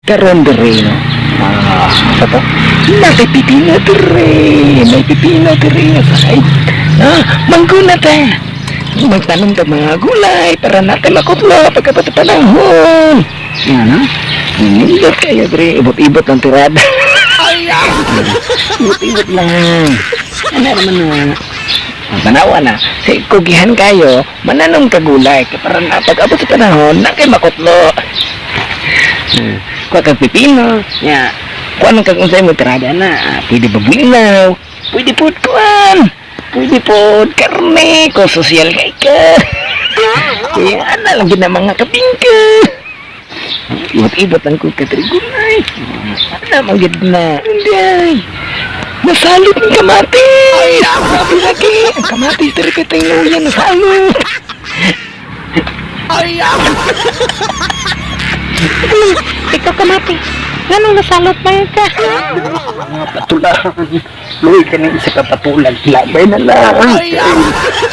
karon diri no. Apa? May pipino diri, may pipino diri sa side. Mangguna ta. Magtanong ta mga gulay para natin makutlo pagkapit panahon. Ano? Ibot kayo diri, ibot-ibot ang tirada. Ibot-ibot lang. Ano naman na? Ang tanawa na, sa kugihan kayo, mananong kagulay, para na pag-abot sa panahon, na kayo makutlo. Kuha kang pipino, ya. Kuha nang kag unsay mo tirada na, pwede babulinaw, pwede po kuhan, pwede po karne, kung sosyal kay ka. Kaya ana lang na mga kabingka. Ibot-ibot ang kong katrigulay. Ano magid na, hindi. Nasalot ng kamatis! Sabi lagi, ang kamatis dari kitang luyan nasalot! Ikaw kamatis, ganun nasalot ba yun ka? Mga patulahan, luwi ka ng isa ka patulang, labay na lang!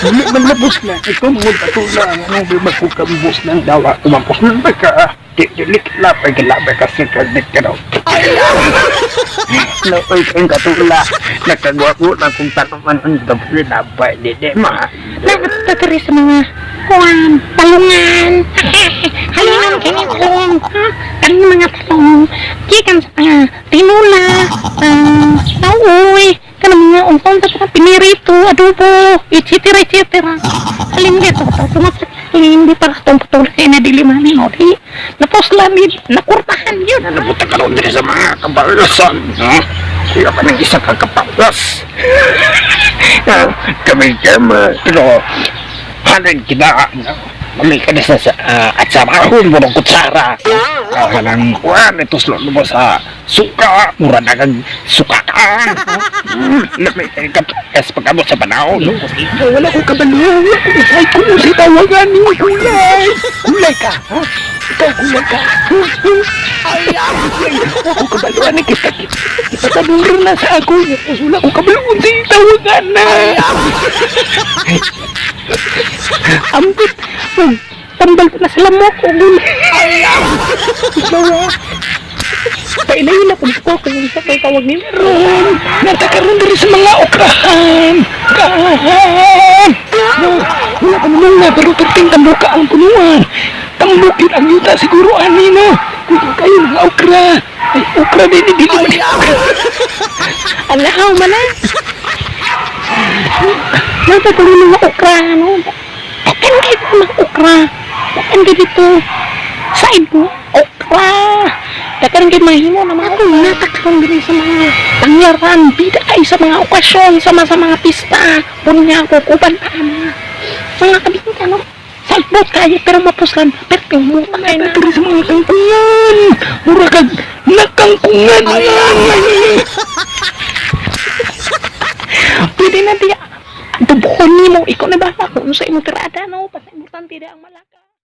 Hindi man labos na, ikaw mga patulang, anong di magkukambos ng dawa, kumampos na ba ka? Dilik labay kasi kagnik ka daw. Luwi kang katula, nakagawa ko na kung tanuman ang dapat labay, di ma. Nagtatari sa mga kuwan, talungan. Halungan kayo ng talong. Kanina mga talong. Chicken sa mga tinula, nauwi. Kanang mga umpong sa pinirito, adobo, etc. Halim dito, tumasak. Hindi para itong patuloy na dilimanin o di napuslamid, nakurtahan yun. Nabuta ka rin sa mga kabalasan, ha? Kaya pa ng isang kakapagas. Kami pero halin kita, mali ka na sa at sarahon mo ng kutsara. Walang kuwan, ito slot mo sa suka, mura na kang sukakaan. Lamay ka kapagas pag-abot sa panahon. Wala ko kabalo, ay kung si tawagan ni gulay. Gulay ka, ha? Ikaw gulay ka. Ako kabaluan na kita. Ipataduro na sa ako. Wala ko kabalo, si tawagan na. Ambit, tambal pa na sa lamok o gulay. Bawa. Pailayin na kung kung isa kayo tawag nila. Ron, natakaroon din sa mga okrahan. Kahan. Wala pa naman na, pero perting tambuka ang punuan. Tambukin ang yuta siguro, anino. Kung kayo ng okra. Ay, okra din, hindi naman yung okra. Alahaw man na. Natakaroon ng mga okra, ano? Takan kayo ng mga okra. Takan kayo dito. Side mo, okra. Takan kayo mahimo na mga kung natakaroon din sa mga tangyaran. Bida kayo sa mga okasyon, sama sa mga pista. Punya, kukuban pa mga kabingka, no? Salbot kayo, pero mapuslan. Pero mo tayo na. Natakaroon sa mga kangkungan. Mura kag nakangkungan. Pwede na diya. Dubuhon mo, ikaw na ba? Kung sa imo tirada, no? Basta importante na ang malaki.